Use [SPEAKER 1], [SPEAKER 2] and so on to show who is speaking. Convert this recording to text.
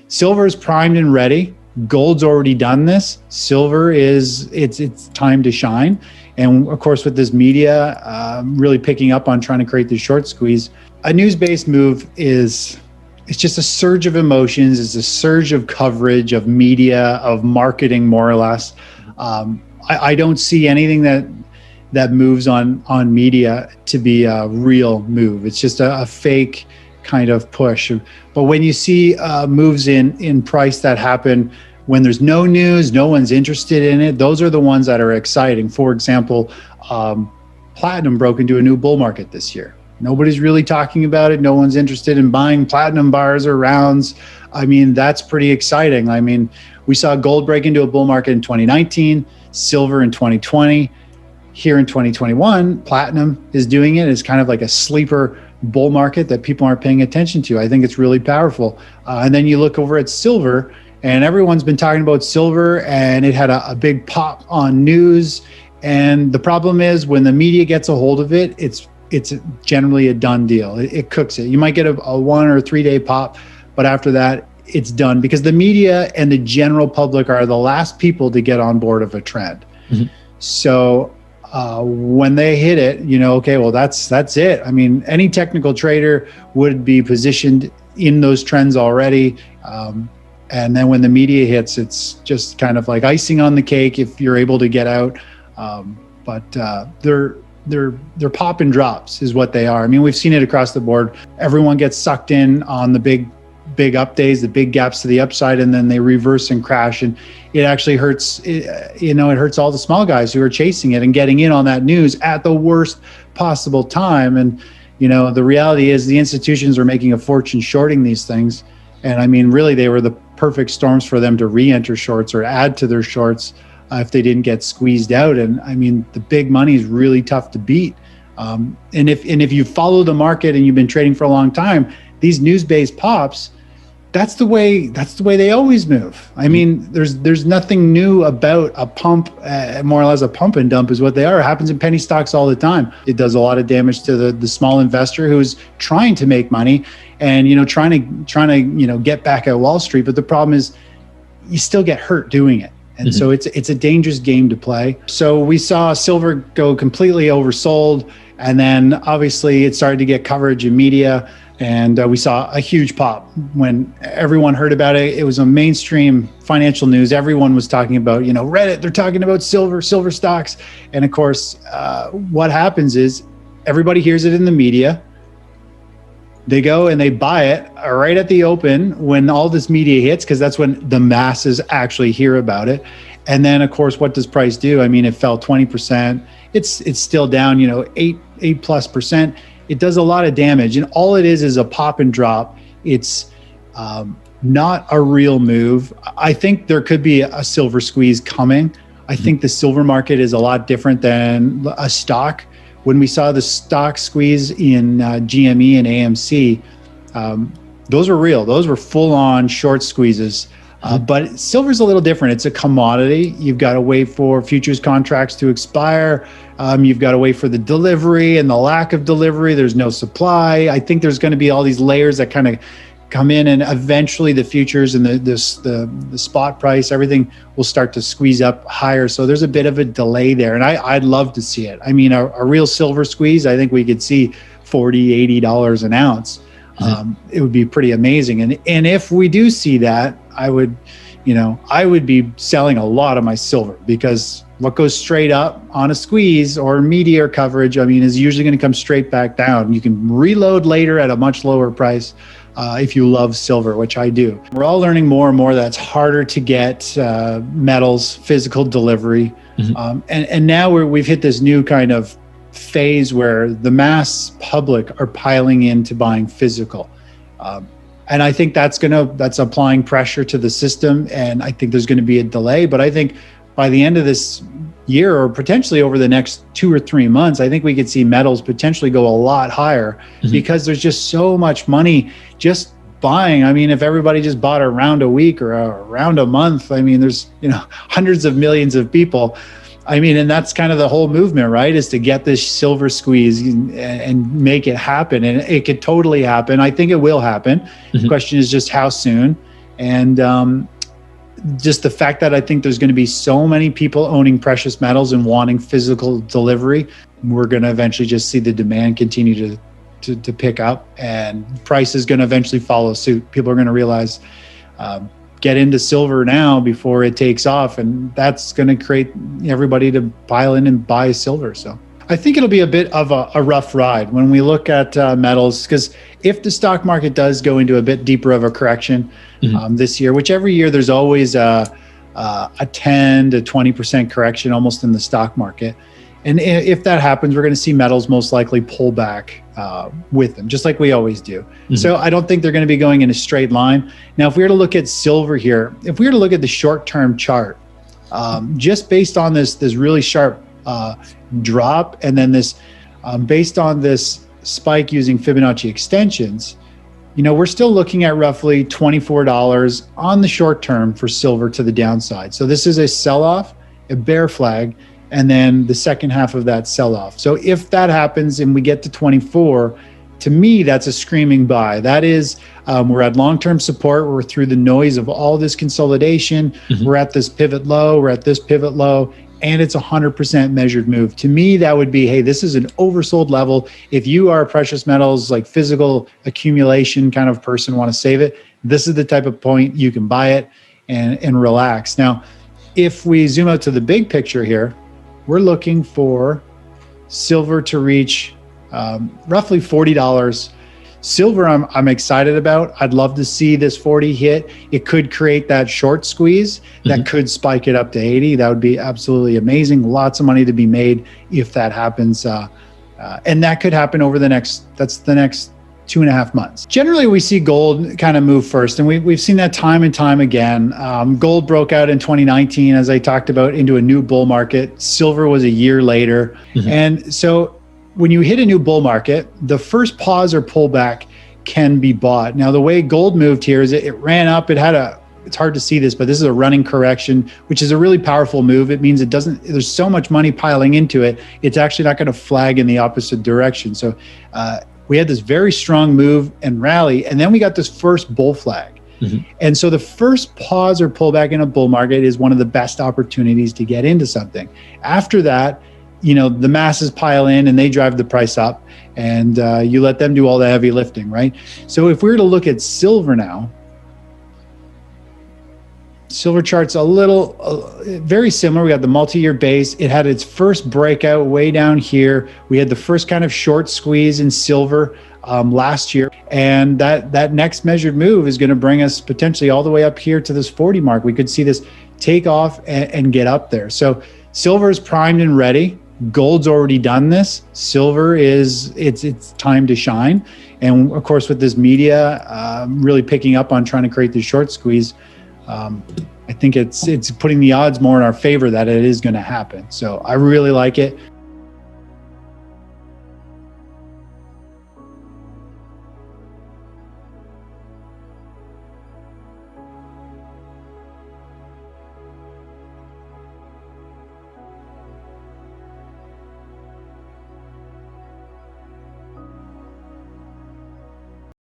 [SPEAKER 1] silver is primed and ready. Gold's already done this. Silver it's time to shine. And of course, with this media really picking up on trying to create the short squeeze, a news-based move it's just a surge of emotions. It's a surge of coverage, of media, of marketing, more or less. I don't see anything that moves on media to be a real move. It's just a fake kind of push. But when you see moves in price that happen when there's no news, no one's interested in it, those are the ones that are exciting. For example, platinum broke into a new bull market this year. Nobody's really talking about it. No one's interested in buying platinum bars or rounds. I mean, that's pretty exciting. I mean, we saw gold break into a bull market in 2019, silver in 2020. Here in 2021, platinum is doing it. It's kind of like a sleeper bull market that people aren't paying attention to. I think it's really powerful. And then you look over at silver, and everyone's been talking about silver, and it had a big pop on news. And the problem is when the media gets a hold of it, it's generally a done deal. It cooks it. You might get a 1 or 3 day pop, but after that, it's done, because the media and the general public are the last people to get on board of a trend. Mm-hmm. So when they hit it, okay, well, that's it. I mean, any technical trader would be positioned in those trends already. And then when the media hits, it's just kind of like icing on the cake if you're able to get out. But they're pop and drops is what they are. I mean, we've seen it across the board. Everyone gets sucked in on the big up days, the big gaps to the upside, and then they reverse and crash. And it actually hurts, it hurts all the small guys who are chasing it and getting in on that news at the worst possible time. And, the reality is the institutions are making a fortune shorting these things. And I mean, really, they were the perfect storms for them to re-enter shorts or add to their shorts if they didn't get squeezed out. And I mean, the big money is really tough to beat. And if you follow the market and you've been trading for a long time, these news-based pops, that's the way they always move. I mean, there's nothing new about a pump, more or less a pump and dump is what they are. It happens in penny stocks all the time. It does a lot of damage to the small investor who's trying to make money and, trying to get back at Wall Street. But the problem is you still get hurt doing it. And so it's a dangerous game to play. So we saw silver go completely oversold. And then obviously it started to get coverage in media. And we saw a huge pop when everyone heard about it. It was a mainstream financial news. Everyone was talking about, Reddit, they're talking about silver stocks. And of course, what happens is everybody hears it in the media. They go and they buy it right at the open when all this media hits, because that's when the masses actually hear about it. And then, of course, what does price do? I mean, it fell 20%. It's still down, 8+%. It does a lot of damage, and all it is a pop and drop. It's not a real move. I think there could be a silver squeeze coming. I think the silver market is a lot different than a stock. When we saw the stock squeeze in GME and AMC, those were real. Those were full-on short squeezes. But silver's a little different. It's a commodity. You've got to wait for futures contracts to expire. You've got to wait for the delivery and the lack of delivery. There's no supply. I think there's going to be all these layers that kind of come in, and eventually the futures and the spot price, everything will start to squeeze up higher. So there's a bit of a delay there, and I'd love to see it. I mean, a real silver squeeze, I think we could see $40, $80 an ounce. It would be pretty amazing. And if we do see that, I would be selling a lot of my silver, because what goes straight up on a squeeze or media coverage, I mean, is usually going to come straight back down. You can reload later at a much lower price if you love silver, which I do. We're all learning more and more that it's harder to get metals, physical delivery. And now we've hit this new kind of phase where the mass public are piling into buying physical. And I think that's applying pressure to the system. And I think there's going to be a delay, but I think by the end of this year, or potentially over the next 2 or 3 months, I think we could see metals potentially go a lot higher, because there's just so much money just buying. I mean, if everybody just bought around a week or around a month, I mean, there's, hundreds of millions of people. I mean, and that's kind of the whole movement, right? Is to get this silver squeeze and make it happen. And it could totally happen. I think it will happen. The question is just how soon. And just the fact that I think there's going to be so many people owning precious metals and wanting physical delivery, we're going to eventually just see the demand continue to pick up, and price is going to eventually follow suit. People are going to realize, get into silver now before it takes off, and that's going to create everybody to pile in and buy silver. So I think it'll be a bit of a rough ride when we look at metals, because if the stock market does go into a bit deeper of a correction this year, which every year there's always a 10 to 20% correction almost in the stock market. And if that happens, we're going to see metals most likely pull back with them, just like we always do. So I don't think they're going to be going in a straight line. Now, if we were to look at silver here, if we were to look at the short-term chart, just based on this really sharp drop, and then this based on this spike using Fibonacci extensions, we're still looking at roughly $24 on the short term for silver to the downside. So this is a sell-off, a bear flag, and then the second half of that sell-off. So if that happens and we get to 24, to me, that's a screaming buy. That is, we're at long-term support. We're through the noise of all this consolidation. We're at this pivot low. We're at this pivot low. And it's 100% measured move. To me, that would be, hey, this is an oversold level. If you are a precious metals, like physical accumulation kind of person, want to save it, this is the type of point you can buy it and relax. Now, if we zoom out to the big picture here, we're looking for silver to reach roughly $40. Silver, I'm excited about. I'd love to see this 40 hit. It could create that short squeeze that could spike it up to 80. That would be absolutely amazing. Lots of money to be made if that happens. And that could happen over the next 2.5 months. Generally, we see gold kind of move first, and we've seen that time and time again. Gold broke out in 2019, as I talked about, into a new bull market. Silver was a year later. And so when you hit a new bull market, the first pause or pullback can be bought. Now, the way gold moved here is it ran up. It's hard to see this, but this is a running correction, which is a really powerful move. It means there's so much money piling into it, it's actually not going to flag in the opposite direction. So we had this very strong move and rally, and then we got this first bull flag. And so the first pause or pullback in a bull market is one of the best opportunities to get into something. After that, the masses pile in and they drive the price up, and you let them do all the heavy lifting, right? So if we were to look at silver now, silver chart's very similar. We got the multi-year base. It had its first breakout way down here. We had the first kind of short squeeze in silver last year. And that next measured move is going to bring us potentially all the way up here to this 40 mark. We could see this take off and get up there. So silver is primed and ready. Gold's already done this. Silver it's time to shine. And of course, with this media really picking up on trying to create this short squeeze, I think it's putting the odds more in our favor that it is going to happen. So I really like it.